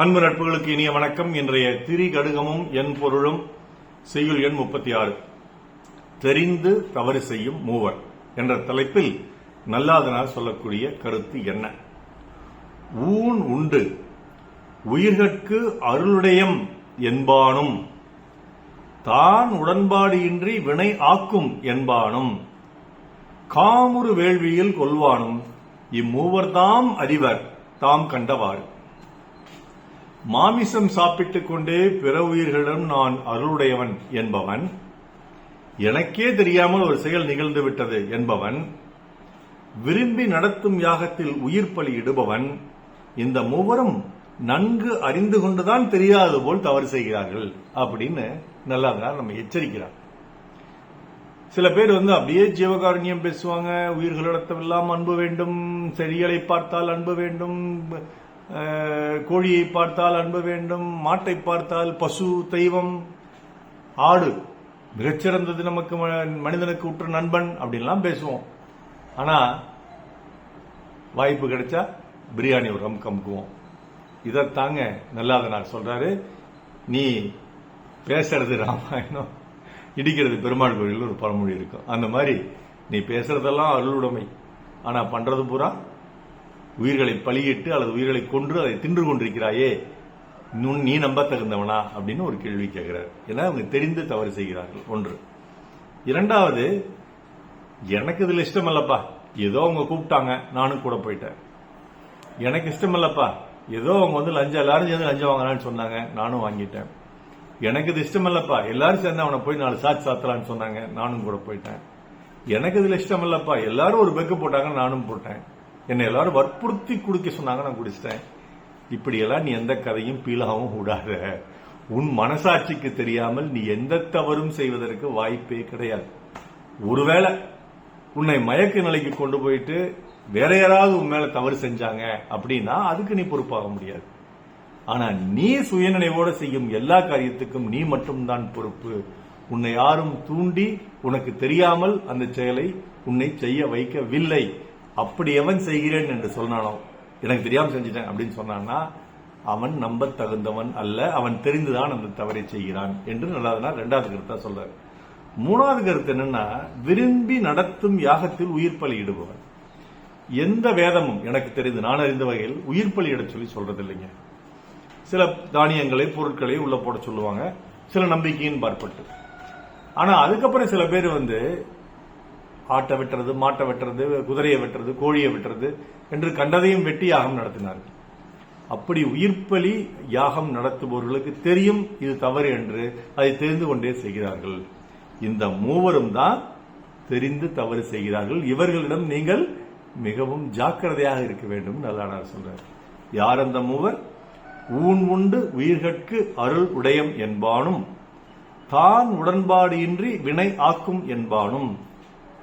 அன்பு நட்புகளுக்கு இனிய வணக்கம். இன்றைய திரிகடுகமும் என் பொருளும் செய்யுள் எண் 36 தெரிந்து தவறு செய்யும் மூவர் என்ற தலைப்பில் நல்லாதனார் சொல்லக்கூடிய கருத்து என்ன? ஊன் உண்டு உயிர்கட்கு அருளுடையம் என்பானும் தான் உடன்பாடு இன்றி வினை ஆக்கும் என்பானும் காமுறு வேள்வியில் கொள்வானும் இம்மூவர்தாம் அறிவர் தாம் கண்டவாறு. மாமிசம் சாப்பிட்டுக் கொண்டே பிற உயிர்களிடம் நான் அருளுடையவன் என்பவன், எனக்கே தெரியாமல் ஒரு செயல் நிகழ்ந்து விட்டது என்பவன், விரும்பி நடத்தும் யாகத்தில் உயிர் பலி இடுபவன், இந்த மூவரும் நன்கு அறிந்து கொண்டுதான் தெரியாது போல் தவறு செய்கிறார்கள் அப்படின்னு நல்லாதான் நம்ம எச்சரிக்கிறார். சில பேர் அப்படியே ஜீவகாருண்யம் பேசுவாங்க. உயிர்களிடத்தெல்லாம் அன்பு வேண்டும், செடிகளை பார்த்தால் அன்பு வேண்டும், கோழியை பார்த்தால் அன்பு வேண்டும், மாட்டை பார்த்தால் பசு, தெய்வம், ஆடு மிகச்சிறந்தது, நமக்கு மனிதனுக்கு உற்ற நண்பன் அப்படின்லாம் பேசுவோம். ஆனா வாய்ப்பு கிடைச்சா பிரியாணி ஒரு ரம் கமுக்குவோம். இதத்தாங்க நல்லாதனார் சொல்றாரு, நீ பேசுறது ராமாயணம், இடிக்கிறது பெருமாள் கோயில் ஒரு பழமொழி இருக்கும். அந்த மாதிரி நீ பேசுறதெல்லாம் அருளுடைமை, ஆனா பண்றது பூரா உயிர்களை பலியிட்டு அல்லது உயிர்களை கொன்று அதை தின்று கொண்டிருக்கிறாயே, நீ நம்ப தகுந்தவனா அப்படின்னு ஒரு கேள்வி கேட்கிறார். ஏன்னா அவங்க தெரிந்து தவறு செய்கிறார்கள். ஒன்று. இரண்டாவது, எனக்கு இதுல இஷ்டம் இல்லப்பா, ஏதோ அவங்க கூப்பிட்டாங்க நானும் கூட போயிட்டேன். எனக்கு இஷ்டம் இல்லப்பா, ஏதோ அவங்க லஞ்சம் எல்லாரும் சேர்ந்து லஞ்சம் வாங்கலான்னு சொன்னாங்க நானும் வாங்கிட்டேன். எனக்கு இது இஷ்டம் இல்லப்பா, எல்லாரும் சேர்ந்து அவனை போய் 4 சாட்சி சாத்தலான்னு சொன்னாங்க நானும் கூட போயிட்டேன். எனக்கு இதுல இஷ்டம் இல்லப்பா, எல்லாரும் ஒரு பெக்கு போட்டாங்க நானும் போட்டேன். என்னை எல்லாரும் வற்புறுத்தி குடிக்க சொன்னாங்க நான் குடிச்சிட்டேன். இப்படியெல்லாம் நீ எந்த கதையும் பீலாவும் கூடாத. உன் மனசாட்சிக்கு தெரியாமல் நீ எந்த தவறும் செய்வதற்கு வாய்ப்பே கிடையாது. ஒருவேளை உன்னை மயக்க நிலைக்கு கொண்டு போயிட்டு வேற யாராவது உன் மேல தவறு செஞ்சாங்க அப்படின்னா அதுக்கு நீ பொறுப்பாக முடியாது. ஆனா நீ சுயநினைவோடு செய்யும் எல்லா காரியத்துக்கும் நீ மட்டும்தான் பொறுப்பு. உன்னை யாரும் தூண்டி உனக்கு தெரியாமல் அந்த செயலை உன்னை செய்ய வைக்கவில்லை. அப்படி எவன் செய்கிறேன் என்று சொன்னானோ, எனக்கு தெரியாம செஞ்சிட்டேன் அப்படின்னு சொன்னான்னா அவன் நம்ப தகுந்தவன் அல்ல, அவன் தெரிந்துதான் அந்த தவறை செய்கிறான் என்று நல்லாதனார் இரண்டாவது கருத்தா சொல்றாரு. மூணாவது கருத்து என்னன்னா, விரும்பி நடத்தும் யாகத்தில் உயிர் பலி இடுபவன். எந்த வேதமும் எனக்கு தெரிந்து நான் அறிந்த வகையில் உயிர் பலி இட சொல்லி சொல்றது இல்லைங்க. சில தானியங்களை பொருட்களை உள்ள போட சொல்லுவாங்க, சில நம்பிக்கையின் பார்ப்பட்டு. ஆனா அதுக்கப்புறம் சில பேர் ஆட்டை வெட்டுறது, மாட்டை வெட்டுறது, குதிரையை வெட்டுறது, கோழியை வெட்டுறது என்று கண்டதையும் வெட்டி யாகம் நடத்தினார்கள். அப்படி உயிர்ப்பலி யாகம் நடத்துபவர்களுக்கு தெரியும் இது தவறு என்று, அதை தெரிந்து கொண்டே செய்கிறார்கள். இந்த மூவரும் தான் தெரிந்து தவறு செய்கிறார்கள். இவர்களிடம் நீங்கள் மிகவும் ஜாக்கிரதையாக இருக்க வேண்டும் நல்லானார் சொல்றார். யார் அந்த மூவர்? ஊன் உண்டு உயிர்கட்கு அருள் உடையம் என்பானும் தான் உடன்பாடு இன்றி வினை ஆக்கும் என்பானும்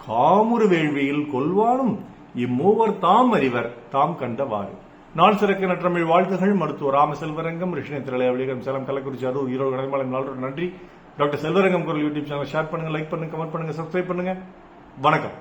காமுறு வேள்வியில் கொள்வானும் இம்மூவர் தாம் அறிவர் தாம் கண்டவாறு. நாள் சிறக்க நற்றமிழ் வாழ்த்துகள். மருத்துவர் ராமசெல்வரங்கம், ரிஷினை திரளையம், சேலம், கள்ளக்குறிச்சி, அரூர், ஈரோடு, கடற்பாளையம். நாளோடு நன்றி. டாக்டர் செல்வரங்கம் குரல் யூடியூப் சேனல் ஷேர் பண்ணுங்க, லைக் பண்ணுங்க, கமெண்ட் பண்ணுங்க, சப்ஸ்கிரைப் பண்ணுங்க. வணக்கம்.